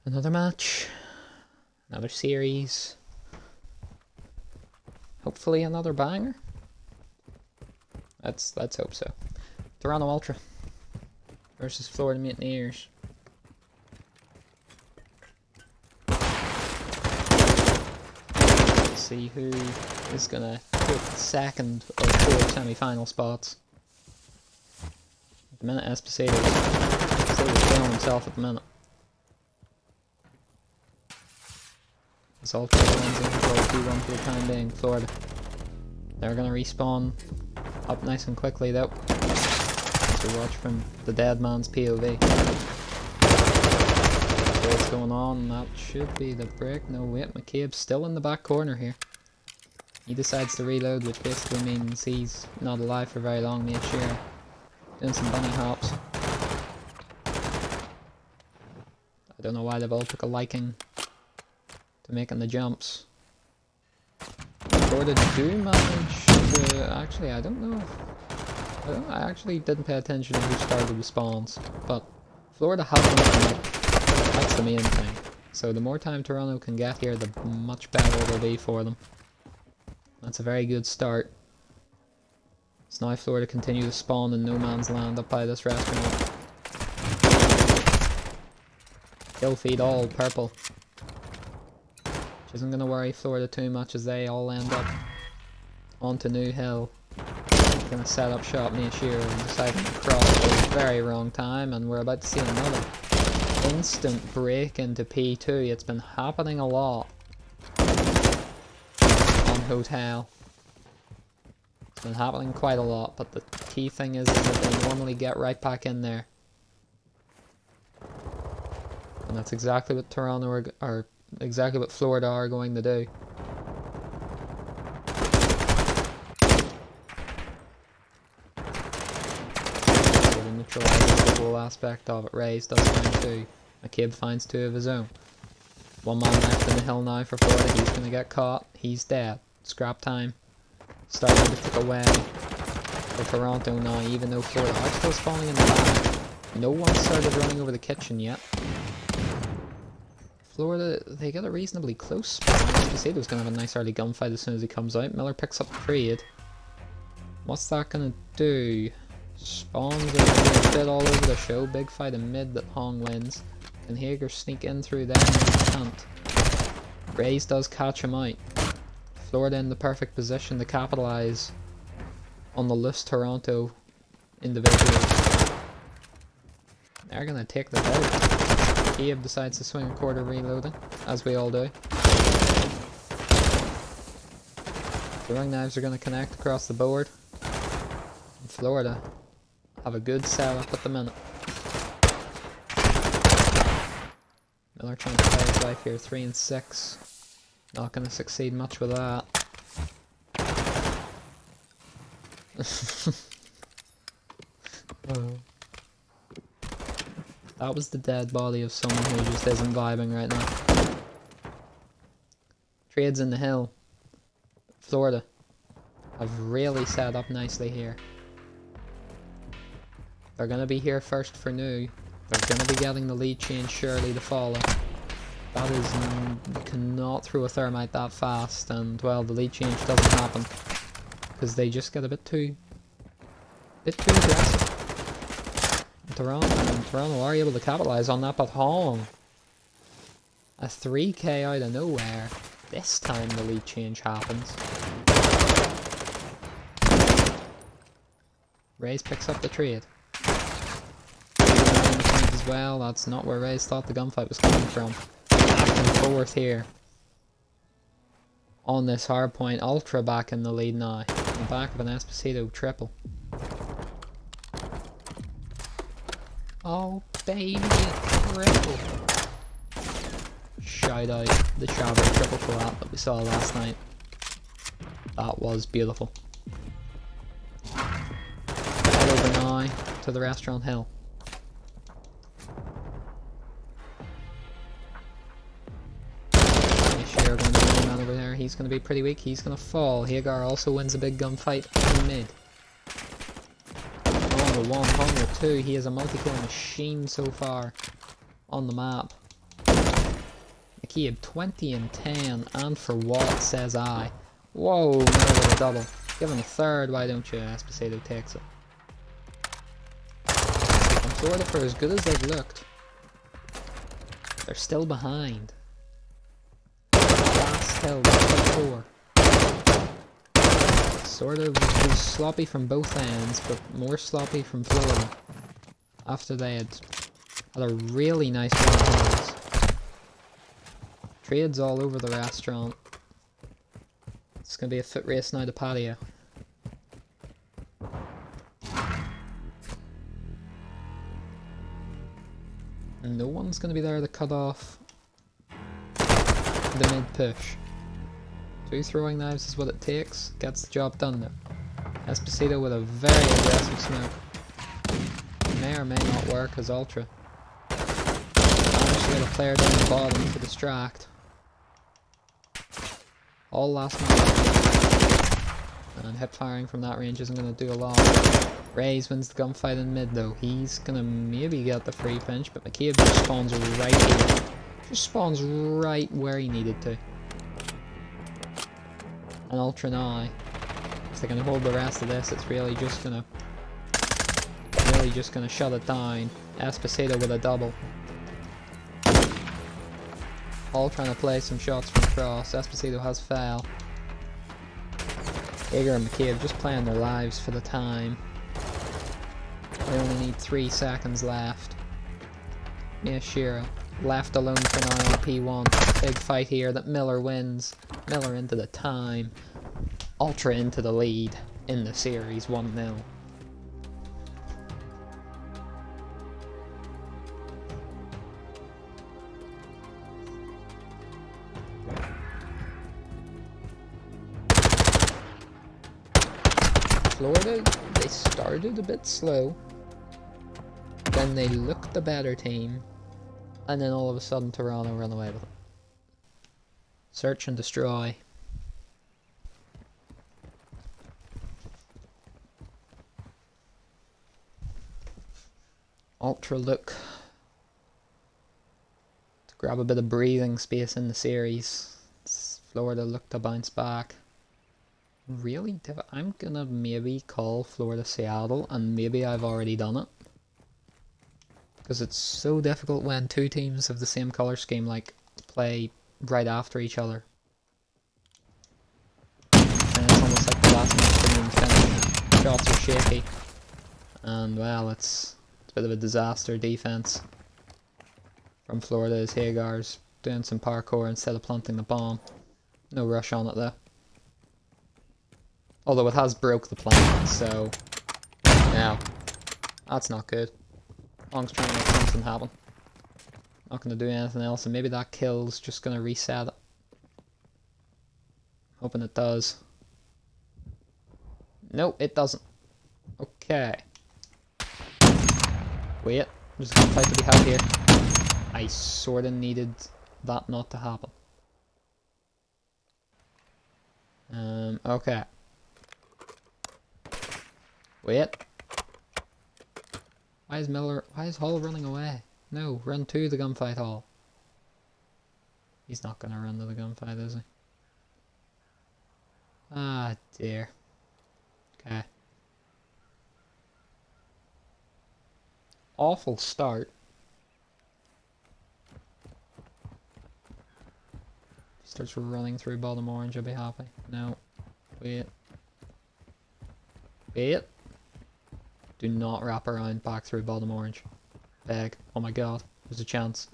Another match. Another series. Hopefully another banger. Let's hope so. Toronto Ultra versus Florida Mutineers. Let's see who is gonna take the second of 4 semi-final spots. At the minute, Esposito's killing himself at the minute. This Ultra wins in control 2-1 for the time being. Florida. They're gonna respawn up nice and quickly though. So watch from the dead man's POV. So what's going on? That should be the break. No wait, McCabe's still in the back corner here. He decides to reload, which basically means he's not alive for very long. Made sure doing some bunny hops. I don't know why they've all took a liking to making the jumps. Florida do manage to... Actually, I don't know. I actually didn't pay attention to who started the spawns, but Florida has them up. That's the main thing. So the more time Toronto can get here, the much better it'll be for them. That's a very good start. So now Florida continue to spawn in no man's land up by this restaurant. Kill feed all purple. Which isn't going to worry Florida too much as they all end up onto New Hill. They're going to set up shop near Shearer and decide to cross at the very wrong time, and we're about to see another instant break into P2. It's been happening a lot on Hotel. It's been happening quite a lot, but the key thing is that they normally get right back in there. And that's exactly what Toronto are exactly what Florida are going to do. So to neutralise the whole aspect of it, Reyes does find 2. McCabe finds 2 of his own. One man left in the hill now for Florida. He's going to get caught. He's dead. Scrap time. Starting to tick away for Toronto now, even though Florida are still spawning in the back. No one started running over the kitchen yet. Florida, they get a reasonably close spawn. Esposito's going to have a nice early gunfight as soon as he comes out. Miller picks up the trade. What's that going to do? Spawns are going to be a bit all over the show. Big fight in mid that Hong wins. Can Hager sneak in through there? No, he can't. Reyes does catch him out. Florida in the perfect position to capitalise on the loose Toronto individuals. They're going to take the out. Gabe decides to swing a quarter reloading, as we all do. Throwing knives are going to connect across the board. And Florida have a good setup at the minute. Miller trying to play his life here, 3 and 6. Not going to succeed much with that. Oh. That was the dead body of someone who just isn't vibing right now. Trades in the hill. Florida have really set up nicely here. They're going to be here first for New. They're going to be getting the lead change surely to follow. That is... You cannot throw a thermite that fast, and well, the lead change doesn't happen. Because they just get a bit too aggressive. Toronto are able to capitalise on that, but Hong, a 3k out of nowhere. This time the lead change happens. Reyes picks up the trade. As well, that's not where Reyes thought the gunfight was coming from. Back and forth here. On this hard point, Ultra back in the lead now. On the back of an Esposito triple. Oh baby, triple. Shout out the Shabba triple collab that we saw last night. That was beautiful. Head over now to the restaurant hill. Sure, going to be a man over there. He's going to be pretty weak. He's going to fall. Hagar also wins a big gunfight in mid. With 1 with 2, he is a multi-kill machine so far on the map. McCabe 20 and 10, and for what, says I. Whoa, Miller with a double. Give him a third, why don't you? Esposito takes it. And Florida, for as good as they've looked, they're still behind. Last kill, 4. Sort of was sloppy from both ends, but more sloppy from Florida. After they had a really nice run. Trades all over the restaurant. It's going to be a foot race now to patio. And no one's going to be there to cut off the mid push. 2 throwing knives is what it takes. Gets the job done though. Esposito with a very aggressive smoke. May or may not work as Ultra. Managed to get a player down the bottom to distract. All last man. And hip firing from that range isn't going to do a lot. Rays wins the gunfight in mid though. He's going to maybe get the free pinch, but McCabe just spawns right here. Just spawns right where he needed to. And Ultra now, if they can hold the rest of this, it's really just gonna shut it down. Esposito with a double. All trying to play some shots from cross. Esposito has foul. Jaeger and McCabe just playing their lives for the time. They only need 3 seconds left. Miyashiro left alone for now on P1. Big fight here that Miller wins. Miller into the time. Ultra into the lead in the series 1-0. Florida, they started a bit slow, then they looked the better team, and then all of a sudden Toronto ran away with it. Search and destroy. Ultra look to grab a bit of breathing space in the series. Florida look to bounce back. Really, I'm gonna maybe call Florida Seattle, and maybe I've already done it. Because it's so difficult when 2 teams of the same colour scheme like play right after each other. And it's almost like the last match didn't even finish. Shots are shaky. And well, it's a bit of a disaster defense from Florida as Hagar's doing some parkour instead of planting the bomb. No rush on it though. Although it has broke the plant, so now that's not good. Long's trying to make something happen. Not going to do anything else, and maybe that kill's just going to reset it. Hoping it does. Nope, it doesn't. Okay. Wait, there's a gunfight to be had here. I sorta needed that not to happen. Okay. Wait. Why is Hall running away? No, run to the gunfight, Hall. He's not gonna run to the gunfight, is he? Ah, dear. Okay. Awful start. If he starts running through bottom orange, I'll be happy. No. Wait. Wait. Do not wrap around back through bottom orange. Beg. Oh my god. There's a chance.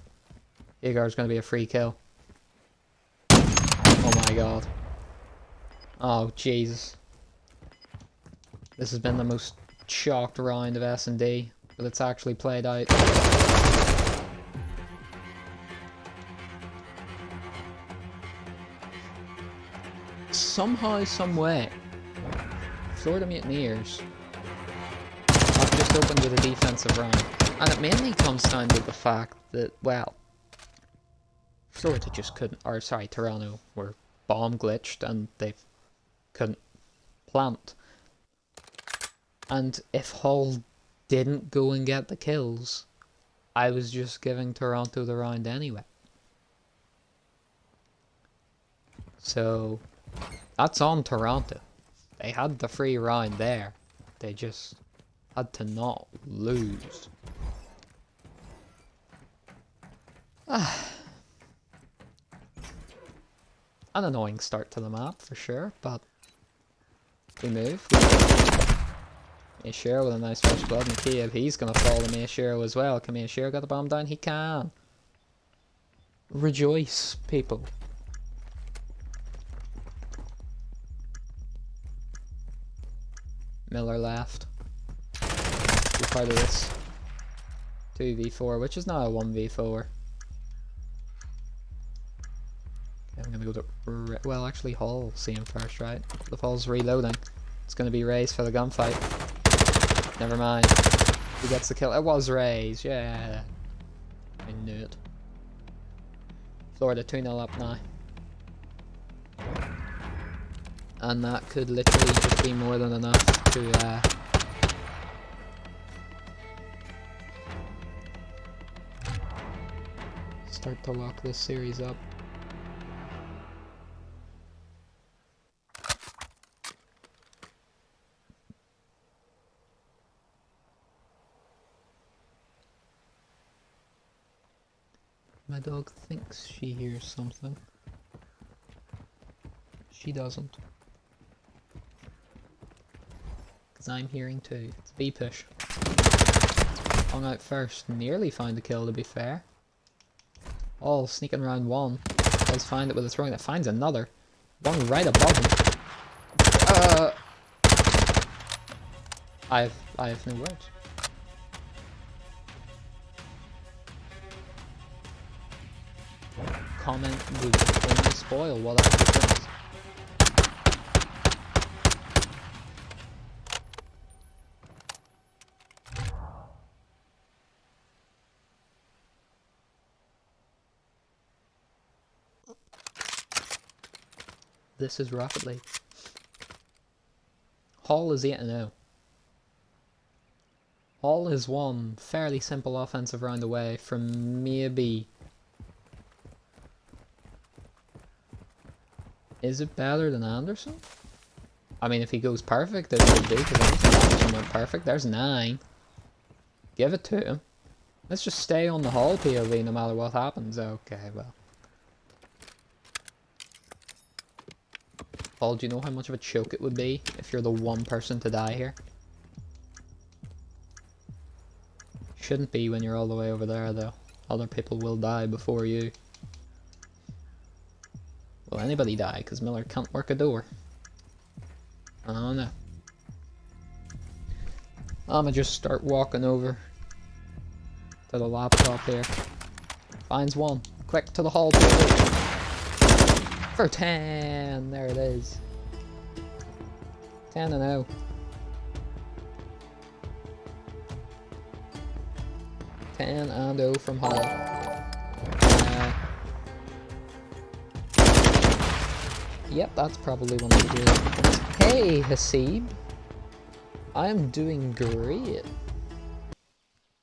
Hagar's gonna be a free kill. Oh my god. Oh Jesus. This has been the most shocked round of S&D, but it's actually played out. Somehow, some way, Florida Mutineers have just opened with a defensive round. And it mainly comes down to the fact that, well, Florida just couldn't, or sorry, Toronto were bomb glitched and they couldn't plant. And if Hull didn't go and get the kills, I was just giving Toronto the round anyway. So that's on Toronto. They had the free round there. They just had to not lose. An annoying start to the map for sure, but we move. Mashiro with a nice first blood in the cave. He's gonna fall to Mashiro as well. Can Mashiro get the bomb down? He can. Rejoice, people. Miller left. Be part of this 2v4, which is not a 1v4. I'm gonna go to... well, actually, Hall see him first, right? The Hall's reloading. It's gonna be Raze for the gunfight. Never mind. Who gets the kill? It was Raze, yeah. I knew it. Florida 2-0 up now. And that could literally just be more than enough to start to lock this series up. My dog thinks she hears something. She doesn't. Because I'm hearing too. It's a B push. Hung out first. Nearly found the kill, to be fair. All sneaking around one. Does find it with a throwing that finds another. One right above him. I have no words. Comment would only spoil what I think. This is Rocket League. Hall is 8-0. Hall is one fairly simple offensive round away from maybe... Is it better than Anderson? I mean, if he goes perfect, it would do, because Anderson went perfect. There's 9. Give it to him. Let's just stay on the Hall POV no matter what happens. Okay, well. Paul, do you know how much of a choke it would be if you're the one person to die here? Shouldn't be when you're all the way over there, though. Other people will die before you. Will anybody die? Because Miller can't work a door. Oh no. I'ma just start walking over to the laptop here. Finds one. Quick to the Hall. For 10. There it is. 10-0. Ten and 0 from Hall. Yep, that's probably one of the greatest. Hey, Hasib. I'm doing great.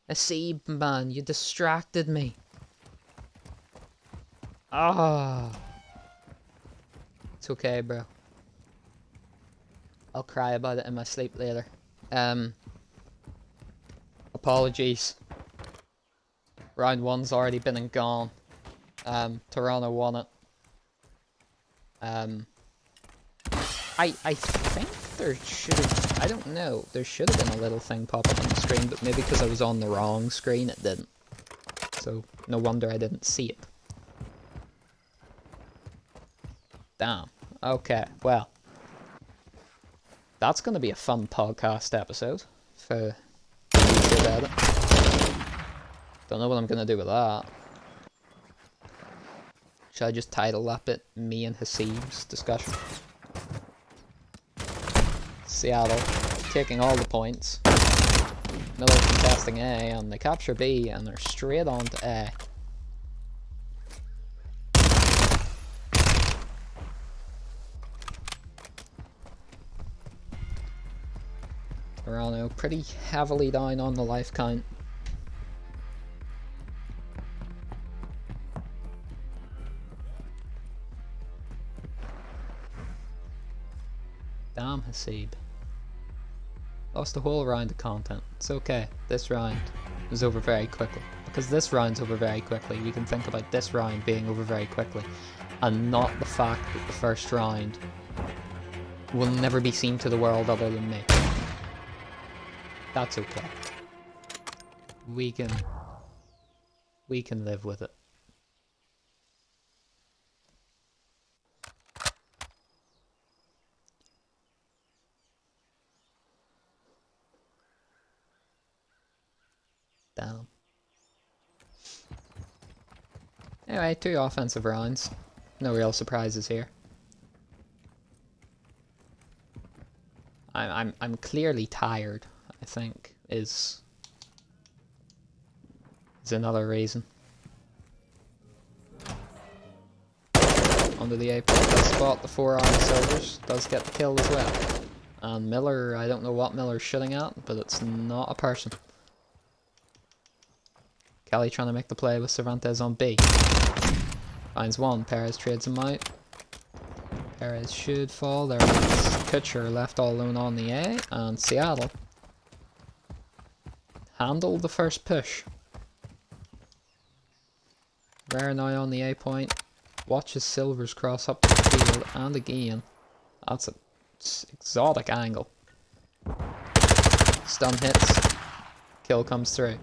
Hasib, man, you distracted me. Ah. It's okay, bro. I'll cry about it in my sleep later. Apologies. Round 1's already been and gone. Toronto won it. I think there should have... I don't know. There should have been a little thing pop up on the screen, but maybe because I was on the wrong screen it didn't. So, no wonder I didn't see it. Damn. Okay, well. That's going to be a fun podcast episode. For about it. Don't know what I'm going to do with that. Should I just title that bit me and Hasib's discussion? Seattle taking all the points. Miller contesting A, and they capture B, and they're straight on to A. Toronto pretty heavily down on the life count. Damn Hasib. Lost a whole round of content. It's okay. This round is over very quickly. Because this round's over very quickly, we can think about this round being over very quickly. And not the fact that the first round will never be seen to the world other than me. That's okay. We can live with it. Damn. Anyway, 2 offensive rounds. No real surprises here. I'm clearly tired, I think, is another reason. Under the A point, does spot the 4 armed silvers, does get the kill as well. And Miller, I don't know what Miller's shooting at, but it's not a person. Kelly trying to make the play with Cervantes on B. Finds one, Perez trades him out. Perez should fall, there is Kutcher left all alone on the A, and Seattle handled the first push. Rare now on the A point, watches Silvers cross up the field, and again, that's a exotic angle. Stun hits, kill comes through.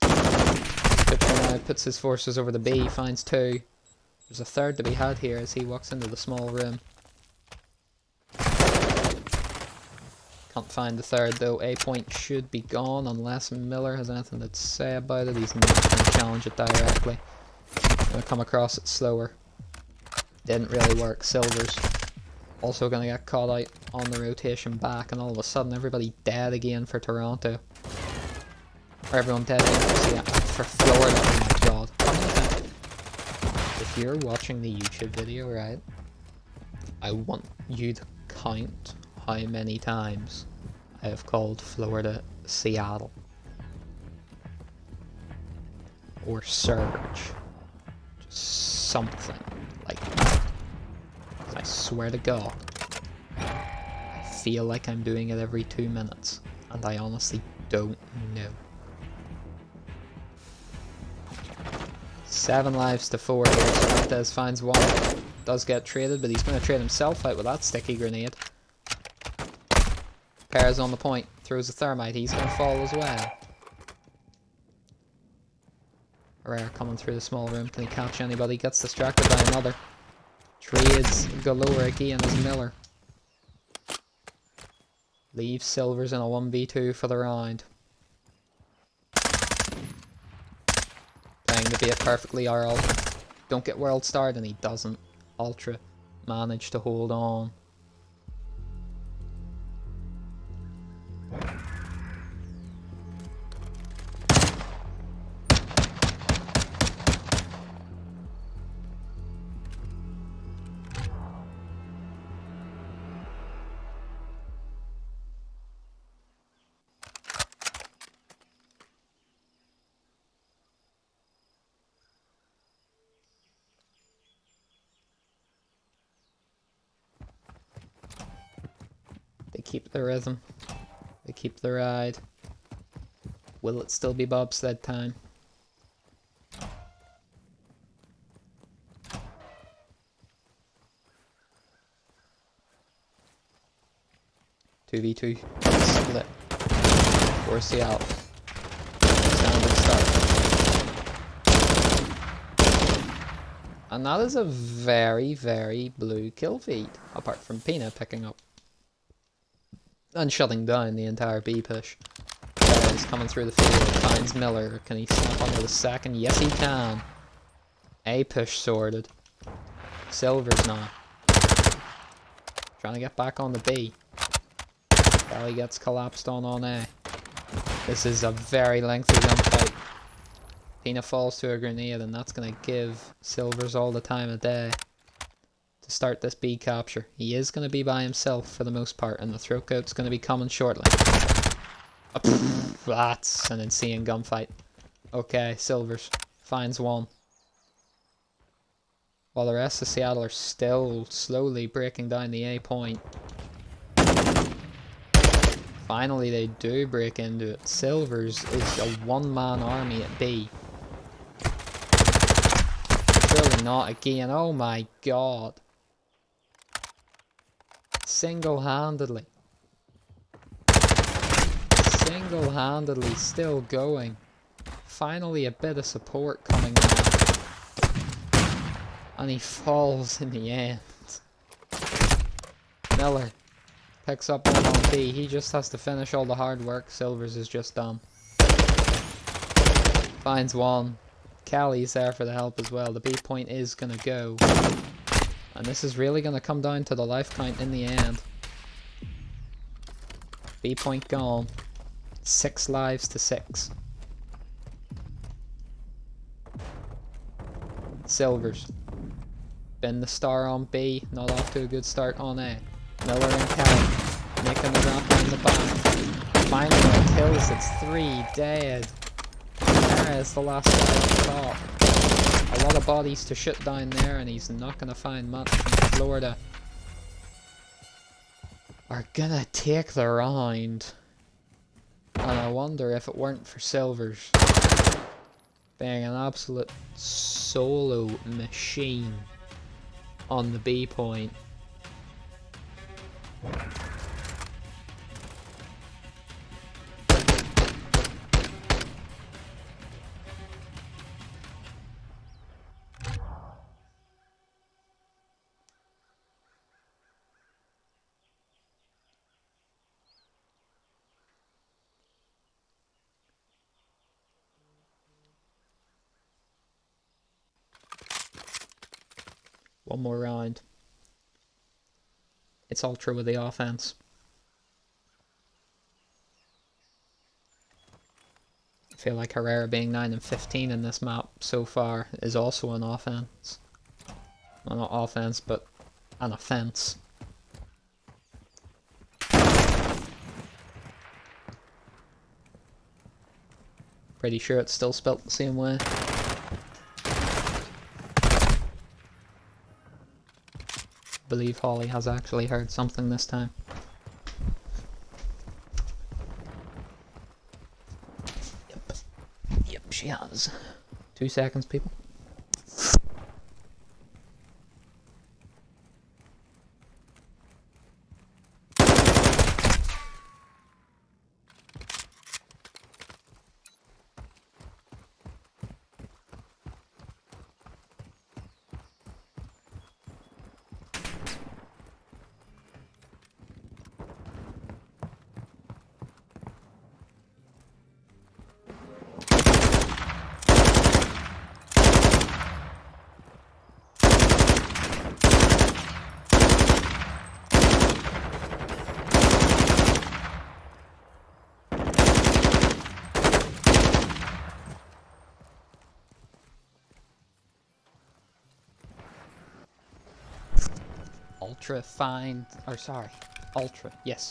Kutcher now puts his forces over the B, finds 2. There's a third to be had here as he walks into the small room. Can't find the third though. A point should be gone unless Miller has anything to say about it. He's not going to challenge it directly. Gonna come across it slower. Didn't really work. Silvers also gonna get caught out on the rotation back, and all of a sudden everybody dead again for Toronto. Or everyone dead again for Florida. Oh my god. If you're watching the YouTube video, right, I want you to count how many times I have called Florida Seattle. Or Surge. Just something like that. I swear to God, I feel like I'm doing it every 2 minutes, and I honestly don't know. 7 lives to 4 here. Cervantes finds one. Does get traded, but he's going to trade himself out with that sticky grenade. Perez on the point. Throws a thermite. He's going to fall as well. Herrera coming through the small room. Can he catch anybody? Gets distracted by another. Trades galore again as Miller. Leaves Silvers in a 1v2 for the round. Playing the bait perfectly, Arl. Don't get world starred, and he doesn't. Ultra managed to hold on. They keep the rhythm. They keep the ride. Will it still be bobsled time? Two v two split for Seattle. Standard start. And that is a very, very blue kill feed, apart from Pina picking up and shutting down the entire B push. He's coming through the field, finds Miller. Can he snap onto the second? Yes, he can. A push sorted. Silvers now. Trying to get back on the B. Valley gets collapsed on A. This is a very lengthy gunfight. Pina falls to a grenade, and that's going to give Silvers all the time of day to start this B capture. He is going to be by himself for the most part, and the throat goat's going to be coming shortly. That's an insane gunfight. Okay, Silvers finds one. while the rest of Seattle are still slowly breaking down the A point. Finally they do break into it. Silvers is a one-man army at B. Surely not again. Oh my god. Single-handedly still going. Finally a bit of support coming on. And he falls in the end. Miller picks up one on B. He just has to finish all the hard work. Silvers is just done. Finds one. Callie's there for the help as well. The B point is going to go. And this is really going to come down to the life count in the end. B point gone. 6 lives to 6. Silvers. Been the star on B. Not off to a good start on A. Miller and Kelly making the ramp in the back. Finally kills. It's 3 dead. There's the last guy on top. A lot of bodies to shoot down there, and he's not going to find much. Florida are going to take the round. And I wonder if it weren't for Silvers being an absolute solo machine on the B point. One more round. It's ultra with the offense. I feel like Herrera being 9 and 15 in this map so far is also an offense. Well, not offense, but an offense. Pretty sure it's still spelt the same way. I believe Holly has actually heard something this time. Yep, she has. 2 seconds, people.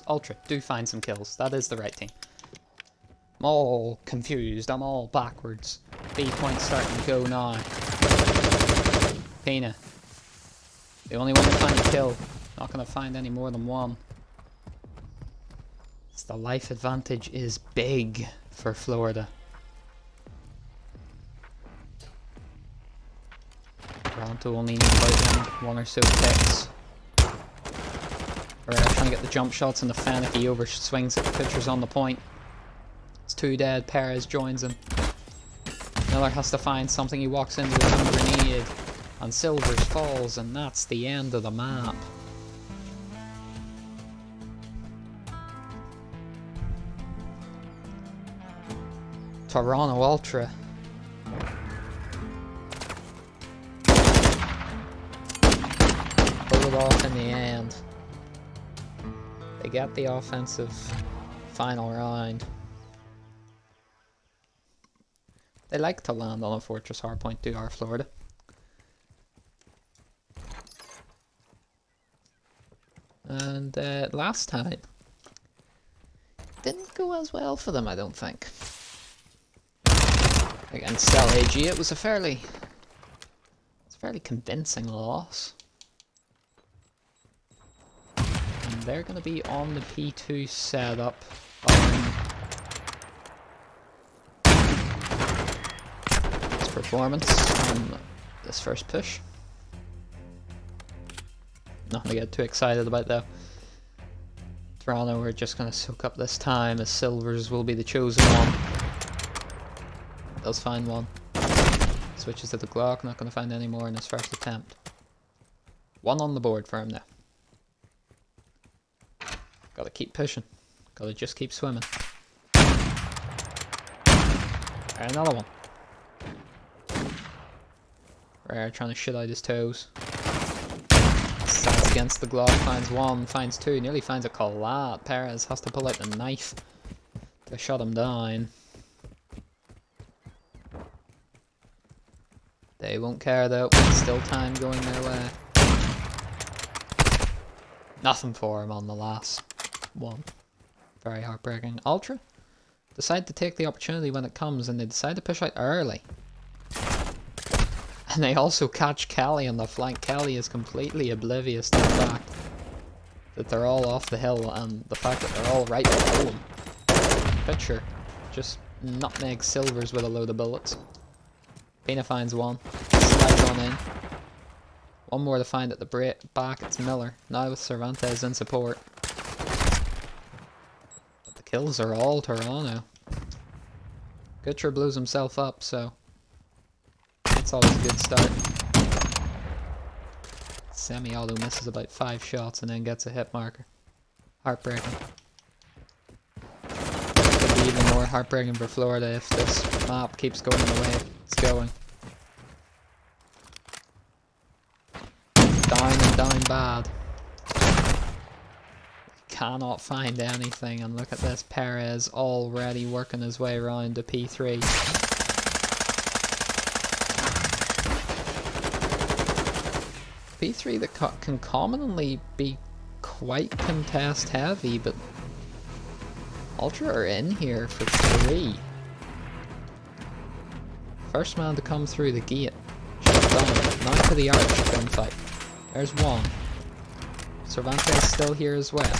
Ultra do find some kills. That is the right team. I'm all confused, I'm all backwards. B point starting to go now. Pena. The only one to find a kill. Not gonna find any more than one. The life advantage is big for Florida. Toronto only need about one or so picks. We're trying to get the jump shots and the Fennec over swings it. Pitcher's on the point. It's 2 dead. Perez joins him. Miller has to find something. He walks into with a grenade. And Silvers falls, and that's the end of the map. Toronto Ultra. Pull it off in the end. They get the offensive final round. They like to land on a fortress hardpoint, do our Florida. And last time didn't go as well for them, I don't think. Against Cell AG, it's a fairly It's a fairly convincing loss. And they're going to be on the P2 setup. This performance on this first push. Nothing to get too excited about though. Toronto are just going to soak up this time as Silvers will be the chosen one. Does find one. Switches to the Glock, not going to find any more in his first attempt. One on the board for him now. Gotta keep pushing. Gotta just keep swimming. Alright, another one. Rare trying to shit out his toes. Stands against the Glock, finds one, finds two, nearly finds a collat. Perez has to pull out the knife to shut him down. They won't care though, still time going their way. Nothing for him on the last one. Very heartbreaking. Ultra decide to take the opportunity when it comes and they decide to push out early. And they also catch Kelly on the flank. Kelly is completely oblivious to the fact that they're all off the hill and the fact that they're all right below him. Pitcher just nutmeg Silvers with a load of bullets. Pena finds one, slides on in. One more to find at the back, it's Miller. Now with Cervantes in support. But the kills are all Toronto. Kutcher blows himself up, so that's always a good start. Semi-auto misses about 5 shots and then gets a hit marker. Heartbreaking. Could be even more heartbreaking for Florida if this map keeps going the way it's going. Down and down bad. Cannot find anything, and look at this, Perez already working his way around to P3. P3 that can commonly be quite contest heavy, but Ultra are in here for 3. First man to come through the gate. Shut down. Now to the arch gunfight. There's one. Cervantes still here as well.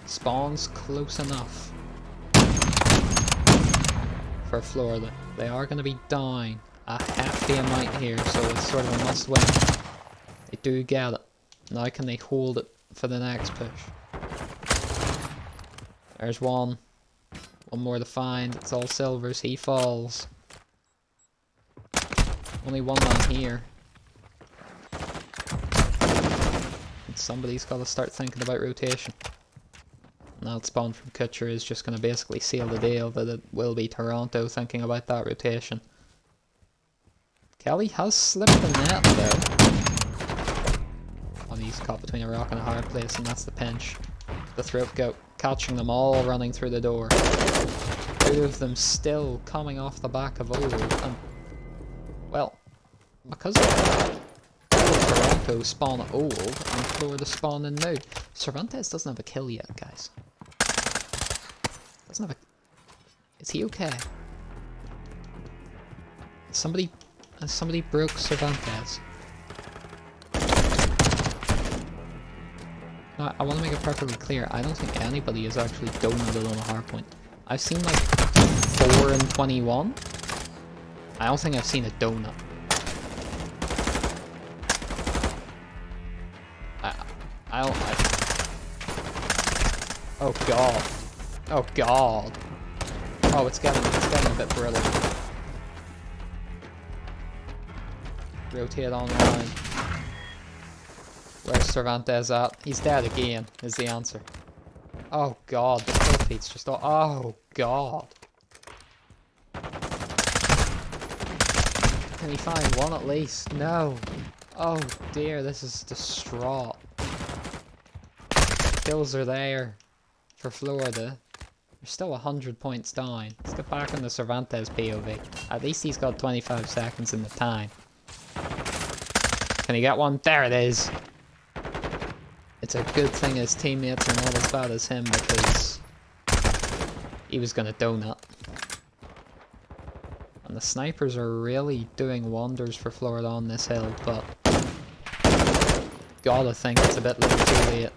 Spawns close enough for Florida. They are going to be down a hefty amount here, so it's sort of a must win. They do get it. Now can they hold it for the next push? There's one. One more to find. It's all Silvers. He falls. Only one man here. And somebody's got to start thinking about rotation. And that spawn from Kutcher is just going to basically seal the deal that it will be Toronto thinking about that rotation. Kelly has slipped the net though. And he's caught between a rock and a hard place, and that's the pinch. The throat goat, catching them all running through the door. 2 of them still coming off the back of old, and well, because Toronto spawn old and Florida spawn in new. Cervantes doesn't have a kill yet, guys. Doesn't have a... Is he okay? Somebody broke Cervantes. Now, I want to make it perfectly clear, I don't think anybody is actually donated on a hardpoint. I've seen like 4 and 21. I don't think I've seen a donut. Oh god. Oh god. Oh, it's getting a bit brittle. Rotate online. Where's Cervantes at? He's dead again, is the answer. Oh god, the kill feed's just all... Oh god. Can he find one at least? No. Oh dear, this is distraught. Kills are there for Florida. They're still 100 points down. Let's get back in the Cervantes POV. At least he's got 25 seconds in the time. Can he get one? There it is! It's a good thing his teammates are not as bad as him, because he was gonna donut. And the snipers are really doing wonders for Florida on this hill, but gotta think it's a bit little too late.